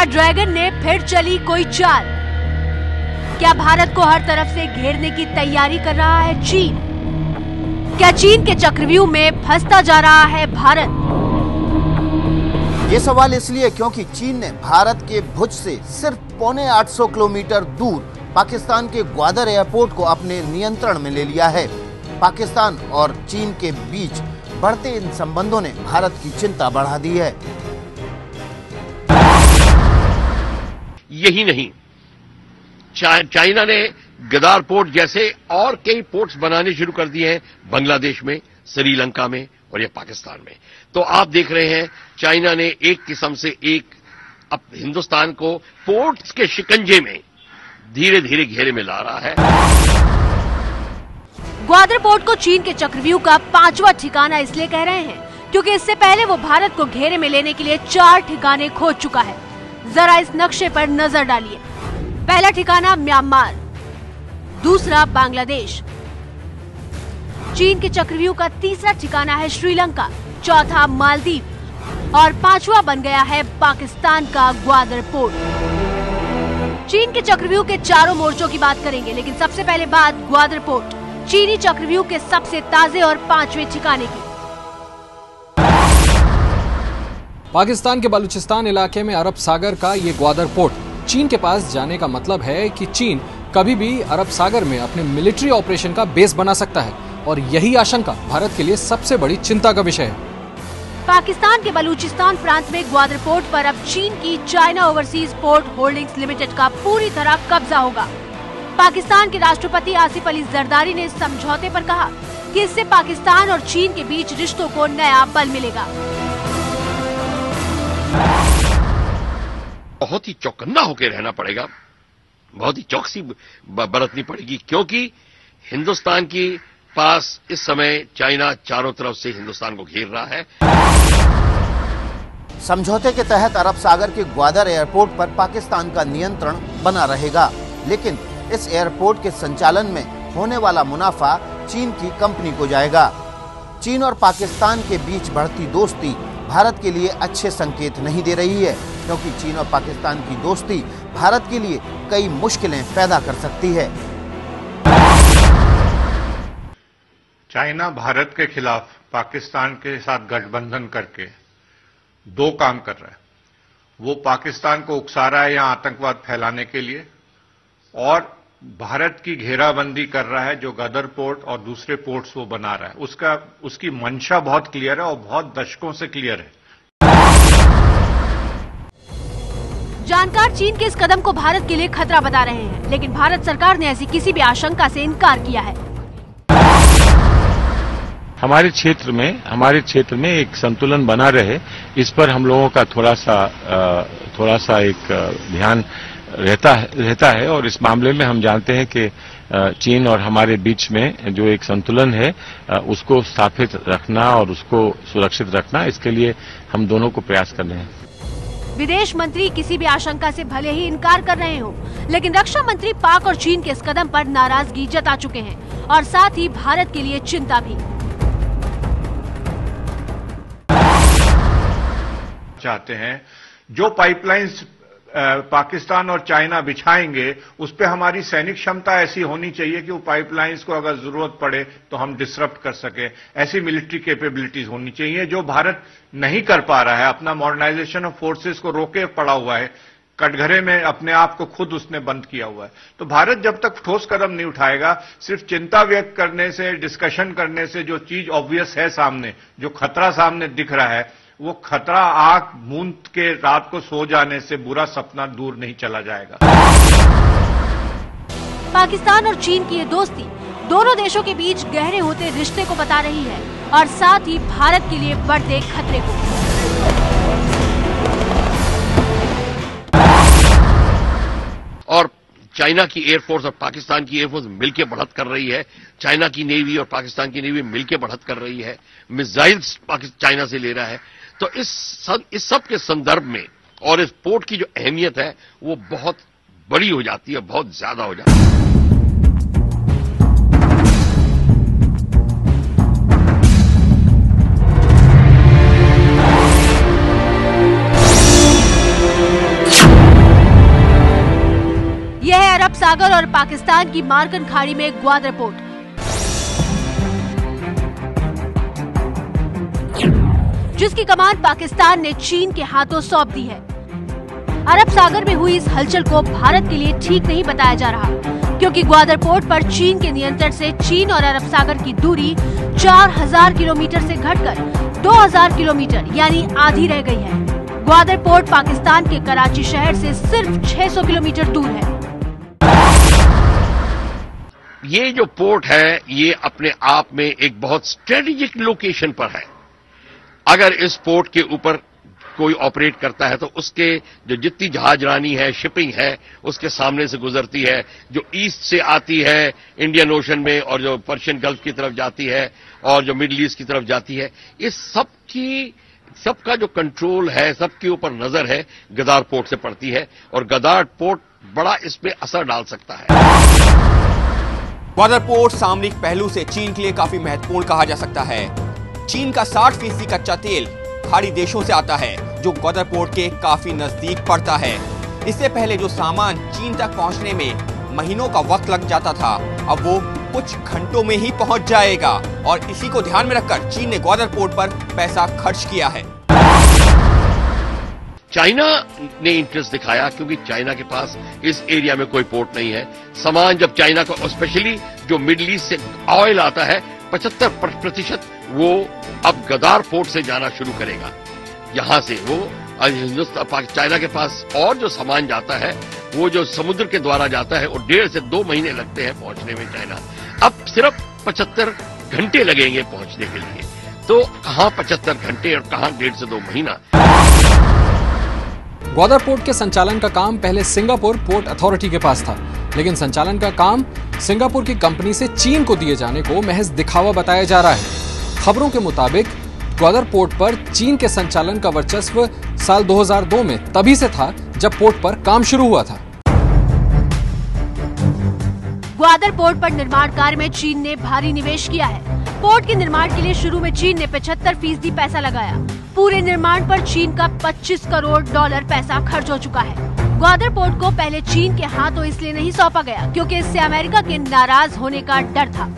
क्या ड्रैगन ने फिर चली कोई चाल? क्या भारत को हर तरफ से घेरने की तैयारी कर रहा है चीन? क्या चीन के चक्रव्यूह में फंसता जा रहा है भारत? ये सवाल इसलिए क्योंकि चीन ने भारत के भुज से सिर्फ 850 किलोमीटर दूर पाकिस्तान के ग्वादर एयरपोर्ट को अपने नियंत्रण में ले लिया है। पाकिस्तान और चीन के बीच बढ़ते इन संबंधों ने भारत की चिंता बढ़ा दी है। यही नहीं, चाइना ने गदार पोर्ट जैसे और कई पोर्ट्स बनाने शुरू कर दिए हैं बांग्लादेश में, श्रीलंका में और ये पाकिस्तान में। तो आप देख रहे हैं चाइना ने एक किस्म से एक अब हिंदुस्तान को पोर्ट्स के शिकंजे में धीरे धीरे घेरे में ला रहा है। ग्वादर पोर्ट को चीन के चक्रव्यूह का 5वां ठिकाना इसलिए कह रहे हैं क्योंकि इससे पहले वो भारत को घेरे में लेने के लिए 4 ठिकाने खोज चुका है। जरा इस नक्शे पर नजर डालिए। पहला ठिकाना म्यांमार, दूसरा बांग्लादेश, चीन के चक्रव्यूह का तीसरा ठिकाना है श्रीलंका, चौथा मालदीव और 5वां बन गया है पाकिस्तान का ग्वादर पोर्ट। चीन के चक्रव्यूह के चारों मोर्चों की बात करेंगे, लेकिन सबसे पहले बात ग्वादर पोर्ट, चीनी चक्रव्यूह के सबसे ताजे और 5वें ठिकाने की। पाकिस्तान के बलूचिस्तान इलाके में अरब सागर का ये ग्वादर पोर्ट चीन के पास जाने का मतलब है कि चीन कभी भी अरब सागर में अपने मिलिट्री ऑपरेशन का बेस बना सकता है और यही आशंका भारत के लिए सबसे बड़ी चिंता का विषय है। पाकिस्तान के बलूचिस्तान प्रांत में ग्वादर पोर्ट पर अब चीन की China overseas port holdings limited का पूरी तरह कब्जा होगा। पाकिस्तान के राष्ट्रपति आसिफ अली जरदारी ने इस समझौते पर कहा कि इससे पाकिस्तान और चीन के बीच रिश्तों को नया बल मिलेगा। बहुत ही चौकन्ना होकर रहना पड़ेगा, बहुत ही चौकसी बरतनी पड़ेगी, क्योंकि हिंदुस्तान की पास इस समय चाइना चारों तरफ से हिंदुस्तान को घेर रहा है। समझौते के तहत अरब सागर के ग्वादर एयरपोर्ट पर पाकिस्तान का नियंत्रण बना रहेगा, लेकिन इस एयरपोर्ट के संचालन में होने वाला मुनाफा चीन की कंपनी को जाएगा। चीन और पाकिस्तान के बीच बढ़ती दोस्ती भारत के लिए अच्छे संकेत नहीं दे रही है, क्योंकि चीन और पाकिस्तान की दोस्ती भारत के लिए कई मुश्किलें पैदा कर सकती है। चाइना भारत के खिलाफ पाकिस्तान के साथ गठबंधन करके 2 काम कर रहा है। वो पाकिस्तान को उकसा रहा है यहाँ आतंकवाद फैलाने के लिए, और भारत की घेराबंदी कर रहा है जो गदर पोर्ट और दूसरे पोर्ट्स वो बना रहा है। उसकी मंशा बहुत क्लियर है और बहुत दशकों से क्लियर है। जानकार चीन के इस कदम को भारत के लिए खतरा बता रहे हैं, लेकिन भारत सरकार ने ऐसी किसी भी आशंका से इनकार किया है। हमारे क्षेत्र में एक संतुलन बना रहे, इस पर हम लोगों का थोड़ा सा एक ध्यान रहता है और इस मामले में हम जानते हैं कि चीन और हमारे बीच में जो एक संतुलन है उसको स्थापित रखना और उसको सुरक्षित रखना, इसके लिए हम दोनों को प्रयास कर रहे हैं। विदेश मंत्री किसी भी आशंका से भले ही इनकार कर रहे हो, लेकिन रक्षा मंत्री पाक और चीन के इस कदम पर नाराजगी जता चुके हैं और साथ ही भारत के लिए चिंता भी। चाहते हैं जो पाइपलाइंस पाकिस्तान और चाइना बिछाएंगे उस पे हमारी सैनिक क्षमता ऐसी होनी चाहिए कि वो पाइपलाइंस को अगर जरूरत पड़े तो हम डिसरप्ट कर सके। ऐसी मिलिट्री कैपेबिलिटीज होनी चाहिए जो भारत नहीं कर पा रहा है। अपना मॉडर्नाइजेशन ऑफ फोर्सेस को रोके पड़ा हुआ है, कटघरे में अपने आप को खुद उसने बंद किया हुआ है। तो भारत जब तक ठोस कदम नहीं उठाएगा, सिर्फ चिंता व्यक्त करने से, डिस्कशन करने से जो चीज ऑब्वियस है सामने, जो खतरा सामने दिख रहा है, वो खतरा आंख मूंद के रात को सो जाने से बुरा सपना दूर नहीं चला जाएगा। पाकिस्तान और चीन की ये दोस्ती दोनों देशों के बीच गहरे होते रिश्ते को बता रही है और साथ ही भारत के लिए बढ़ते खतरे को। और चाइना की एयरफोर्स और पाकिस्तान की एयरफोर्स मिलकर बढ़त कर रही है, चाइना की नेवी और पाकिस्तान की नेवी मिलकर बढ़त कर रही है, मिसाइल्स चाइना से ले रहा है। तो इस सब के संदर्भ में और इस पोर्ट की जो अहमियत है वो बहुत बड़ी हो जाती है, बहुत ज्यादा हो जाती है। सागर और पाकिस्तान की मार्कन खाड़ी में ग्वादर पोर्ट। जिसकी कमान पाकिस्तान ने चीन के हाथों सौंप दी है। अरब सागर में हुई इस हलचल को भारत के लिए ठीक नहीं बताया जा रहा, क्योंकि ग्वादर पोर्ट पर चीन के नियंत्रण से चीन और अरब सागर की दूरी 4000 किलोमीटर से घटकर 2000 किलोमीटर यानी आधी रह गई है। ग्वादर पोर्ट पाकिस्तान के कराची शहर से सिर्फ 600 किलोमीटर दूर है। ये जो पोर्ट है ये अपने आप में एक बहुत स्ट्रेटेजिक लोकेशन पर है। अगर इस पोर्ट के ऊपर कोई ऑपरेट करता है तो उसके जो जितनी जहाजरानी है, शिपिंग है, उसके सामने से गुजरती है, जो ईस्ट से आती है इंडियन ओशन में और जो पर्शियन गल्फ की तरफ जाती है और जो मिडिल ईस्ट की तरफ जाती है, इस सबका जो कंट्रोल है, सबके ऊपर नजर है गदार पोर्ट से पड़ती है और गदार पोर्ट बड़ा इसमें असर डाल सकता है। ग्वादर पोर्ट सामरिक पहलू से चीन के लिए काफी महत्वपूर्ण कहा जा सकता है। चीन का 60% कच्चा तेल खाड़ी देशों से आता है, जो ग्वादर पोर्ट के काफी नजदीक पड़ता है। इससे पहले जो सामान चीन तक पहुंचने में महीनों का वक्त लग जाता था, अब वो कुछ घंटों में ही पहुंच जाएगा और इसी को ध्यान में रखकर चीन ने ग्वादर पोर्ट पर पैसा खर्च किया है। चाइना ने इंटरेस्ट दिखाया क्योंकि चाइना के पास इस एरिया में कोई पोर्ट नहीं है। सामान जब चाइना को, स्पेशली जो मिडिल ईस्ट से ऑयल आता है, 75% वो अब गदार पोर्ट से जाना शुरू करेगा। यहां से वो हिंदुस्तान, चाइना के पास और जो सामान जाता है वो जो समुद्र के द्वारा जाता है, वो 1.5 से 2 महीने लगते हैं पहुंचने में चाइना। अब सिर्फ 75 घंटे लगेंगे पहुंचने के लिए। तो कहां 75 घंटे और कहां 1.5 से 2 महीना। ग्वादर पोर्ट के संचालन का काम पहले सिंगापुर पोर्ट अथॉरिटी के पास था, लेकिन संचालन का काम सिंगापुर की कंपनी से चीन को दिए जाने को महज दिखावा बताया जा रहा है। खबरों के मुताबिक ग्वादर पोर्ट पर चीन के संचालन का वर्चस्व साल 2002 में तभी से था जब पोर्ट पर काम शुरू हुआ था। ग्वादर पोर्ट पर निर्माण कार्य में चीन ने भारी निवेश किया है। पोर्ट के निर्माण के लिए शुरू में चीन ने 75% पैसा लगाया। पूरे निर्माण पर चीन का $25 करोड़ पैसा खर्च हो चुका है। ग्वादर पोर्ट को पहले चीन के हाथों इसलिए नहीं सौंपा गया क्योंकि इससे अमेरिका के नाराज होने का डर था।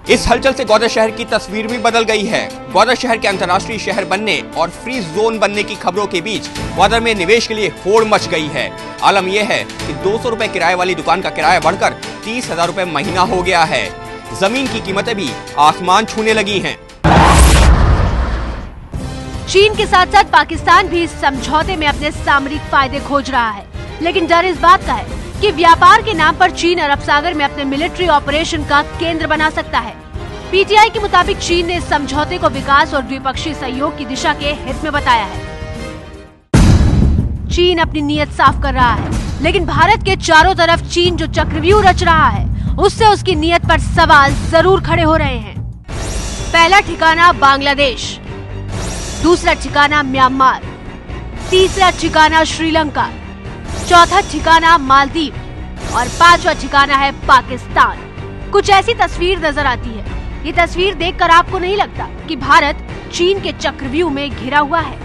इस हलचल से ग्वादर शहर की तस्वीर भी बदल गई है। ग्वादर शहर के अंतर्राष्ट्रीय शहर बनने और फ्री जोन बनने की खबरों के बीच ग्वादर में निवेश के लिए होड़ मच गई है। आलम यह है कि 200 रुपए किराए वाली दुकान का किराया बढ़कर 30,000 रुपए महीना हो गया है। जमीन की कीमतें भी आसमान छूने लगी हैं। चीन के साथ साथ पाकिस्तान भी इस समझौते में अपने सामरिक फायदे खोज रहा है, लेकिन डर इस बात का है कि व्यापार के नाम पर चीन अरब सागर में अपने मिलिट्री ऑपरेशन का केंद्र बना सकता है। पीटीआई के मुताबिक चीन ने इस समझौते को विकास और द्विपक्षीय सहयोग की दिशा के हित में बताया है। चीन अपनी नीयत साफ कर रहा है, लेकिन भारत के चारों तरफ चीन जो चक्रव्यूह रच रहा है, उससे उसकी नीयत पर सवाल जरूर खड़े हो रहे हैं। पहला ठिकाना बांग्लादेश, दूसरा ठिकाना म्यांमार, तीसरा ठिकाना श्रीलंका, चौथा ठिकाना मालदीव और 5वां ठिकाना है पाकिस्तान। कुछ ऐसी तस्वीर नजर आती है। ये तस्वीर देखकर आपको नहीं लगता कि भारत चीन के चक्रव्यूह में घिरा हुआ है?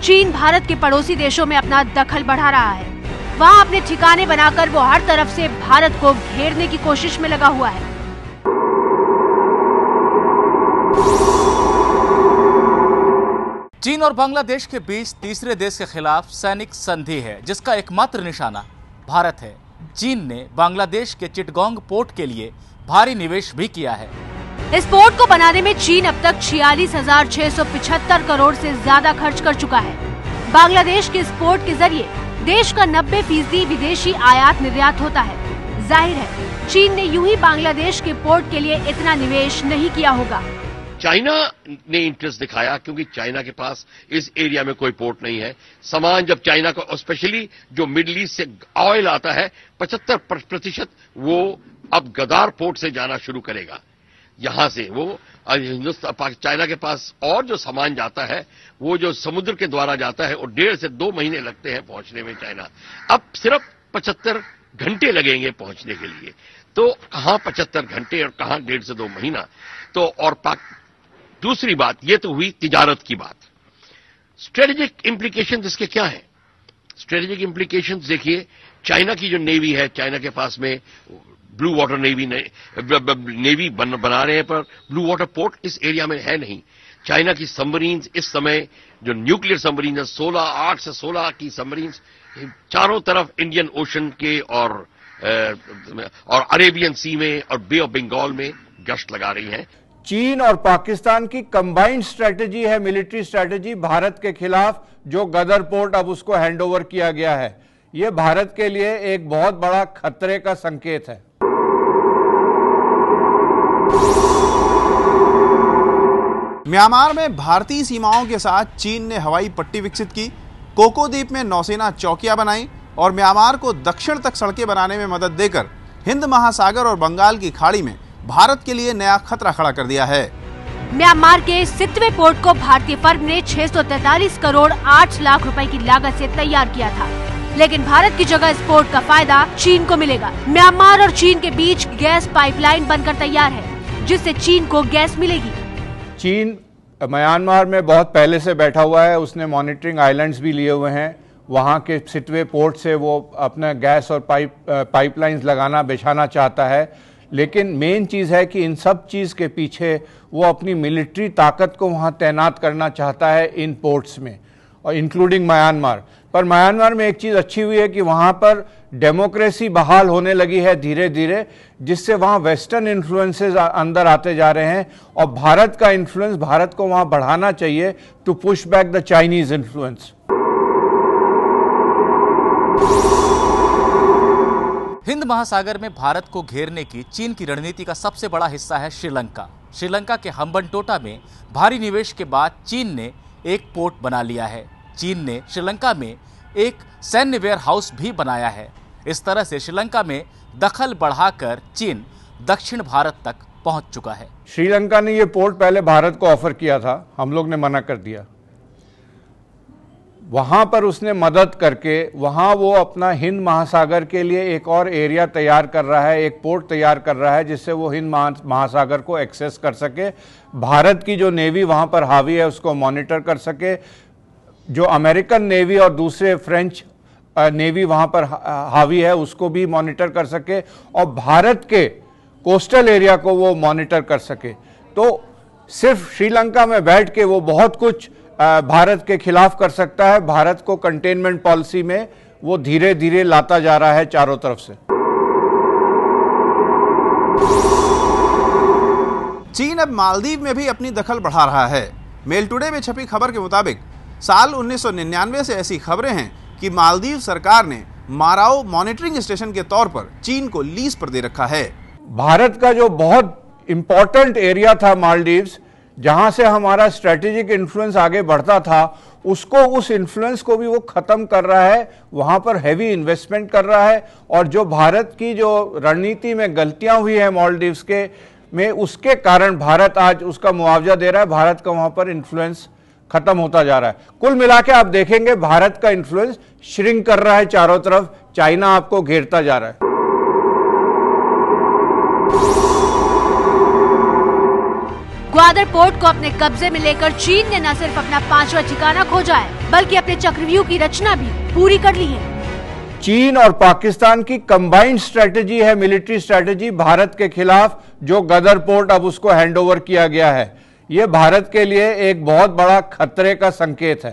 चीन भारत के पड़ोसी देशों में अपना दखल बढ़ा रहा है। वहाँ अपने ठिकाने बनाकर वो हर तरफ से भारत को घेरने की कोशिश में लगा हुआ है। चीन और बांग्लादेश के बीच तीसरे देश के खिलाफ सैनिक संधि है, जिसका एकमात्र निशाना भारत है। चीन ने बांग्लादेश के चिटगोंग पोर्ट के लिए भारी निवेश भी किया है। इस पोर्ट को बनाने में चीन अब तक 46,675 करोड़ से ज्यादा खर्च कर चुका है। बांग्लादेश के इस पोर्ट के जरिए देश का 90% विदेशी आयात निर्यात होता है। जाहिर है चीन ने यूं ही बांग्लादेश के पोर्ट के लिए इतना निवेश नहीं किया होगा। चाइना ने इंटरेस्ट दिखाया क्योंकि चाइना के पास इस एरिया में कोई पोर्ट नहीं है। सामान जब चाइना को, स्पेशली जो मिडिल ईस्ट से ऑयल आता है, 75% वो अब गदार पोर्ट से जाना शुरू करेगा। यहां से वो हिंदुस्तान, चाइना के पास और जो सामान जाता है, वो जो समुद्र के द्वारा जाता है, वो 1.5 से 2 महीने लगते हैं पहुंचने में चाइना। अब सिर्फ 75 घंटे लगेंगे पहुंचने के लिए। तो कहां 75 घंटे और कहां 1.5 से 2 महीना। तो और दूसरी बात, ये तो हुई तिजारत की बात। स्ट्रेटेजिक इंप्लीकेशंस इसके क्या हैं? स्ट्रेटेजिक इंप्लीकेशंस देखिए, चाइना की जो नेवी है, चाइना के पास में ब्लू वाटर नेवी बना रहे हैं, पर ब्लू वाटर पोर्ट इस एरिया में है नहीं। चाइना की सबमरीन्स इस समय जो न्यूक्लियर सबमरीन है, 8 से 16 की सबमरीन्स चारों तरफ इंडियन ओशन के और अरेबियन सी में और बे ऑफ बंगाल में गश्त लगा रही हैं। चीन और पाकिस्तान की कंबाइंड स्ट्रेटेजी है, मिलिट्री स्ट्रेटेजी भारत के खिलाफ, जो गदर पोर्ट अब उसको हैंडओवर किया गया है। यह भारत के लिए एक बहुत बड़ा खतरे का संकेत है। म्यांमार में भारतीय सीमाओं के साथ चीन ने हवाई पट्टी विकसित की, कोको द्वीप में नौसेना चौकियां बनाई और म्यांमार को दक्षिण तक सड़कें बनाने में मदद देकर हिंद महासागर और बंगाल की खाड़ी में भारत के लिए नया खतरा खड़ा कर दिया है। म्यांमार के सितवे पोर्ट को भारतीय फर्म ने 643 करोड़ 8 लाख रुपए की लागत से तैयार किया था, लेकिन भारत की जगह इस पोर्ट का फायदा चीन को मिलेगा। म्यांमार और चीन के बीच गैस पाइपलाइन बनकर तैयार है, जिससे चीन को गैस मिलेगी। चीन म्यांमार में बहुत पहले से बैठा हुआ है, उसने मॉनिटरिंग आइलैंड्स भी लिए हुए हैं। वहाँ के सितवे पोर्ट से वो अपना गैस और पाइपलाइंस बिछाना चाहता है, लेकिन मेन चीज़ है कि इन सब चीज़ के पीछे वो अपनी मिलिट्री ताकत को वहाँ तैनात करना चाहता है इन पोर्ट्स में, और इंक्लूडिंग म्यांमार। पर म्यांमार में एक चीज़ अच्छी हुई है कि वहाँ पर डेमोक्रेसी बहाल होने लगी है धीरे धीरे, जिससे वहाँ वेस्टर्न इन्फ्लुएंसेस अंदर आते जा रहे हैं, और भारत का इन्फ्लुएंस, भारत को वहाँ बढ़ाना चाहिए to push back the Chinese influence. हिंद महासागर में भारत को घेरने की चीन की रणनीति का सबसे बड़ा हिस्सा है श्रीलंका। श्रीलंका के हम्बनटोटा में भारी निवेश के बाद चीन ने एक पोर्ट बना लिया है। चीन ने श्रीलंका में एक सैन्य वेयर हाउस भी बनाया है। इस तरह से श्रीलंका में दखल बढ़ाकर चीन दक्षिण भारत तक पहुंच चुका है। श्रीलंका ने ये पोर्ट पहले भारत को ऑफर किया था, हम लोग ने मना कर दिया। वहाँ पर उसने मदद करके वहाँ वो अपना हिंद महासागर के लिए एक और एरिया तैयार कर रहा है, एक पोर्ट तैयार कर रहा है, जिससे वो हिंद महासागर को एक्सेस कर सके, भारत की जो नेवी वहाँ पर हावी है उसको मॉनिटर कर सके, जो अमेरिकन नेवी और दूसरे फ्रेंच नेवी वहाँ पर हावी है उसको भी मॉनिटर कर सके, और भारत के कोस्टल एरिया को वो मॉनिटर कर सके। तो सिर्फ श्रीलंका में बैठ के वो बहुत कुछ भारत के खिलाफ कर सकता है। भारत को कंटेनमेंट पॉलिसी में वो धीरे धीरे लाता जा रहा है चारों तरफ से। चीन अब मालदीव में भी अपनी दखल बढ़ा रहा है। मेल टुडे में छपी खबर के मुताबिक साल 1999 से ऐसी खबरें हैं कि मालदीव सरकार ने माराओ मॉनिटरिंग स्टेशन के तौर पर चीन को लीज पर दे रखा है। भारत का जो बहुत इंपॉर्टेंट एरिया था मालदीव्स, जहां से हमारा स्ट्रेटेजिक इन्फ्लुएंस आगे बढ़ता था, उसको, उस इन्फ्लुएंस को भी वो खत्म कर रहा है, वहां पर हैवी इन्वेस्टमेंट कर रहा है, और जो भारत की जो रणनीति में गलतियां हुई है मालदीव्स के में, उसके कारण भारत आज उसका मुआवजा दे रहा है। भारत का वहां पर इन्फ्लुएंस खत्म होता जा रहा है। कुल मिला के आप देखेंगे भारत का इन्फ्लुएंस श्रिंक कर रहा है चारों तरफ, चाइना आपको घेरता जा रहा है। ग्वादर पोर्ट को अपने कब्जे में लेकर चीन ने न सिर्फ अपना 5वां ठिकाना खोजा है, बल्कि अपने चक्रव्यूह की रचना भी पूरी कर ली है। चीन और पाकिस्तान की कंबाइंड स्ट्रेटेजी है, मिलिट्री स्ट्रेटेजी भारत के खिलाफ, जो गदर पोर्ट अब उसको हैंडओवर किया गया है। यह भारत के लिए एक बहुत बड़ा खतरे का संकेत है।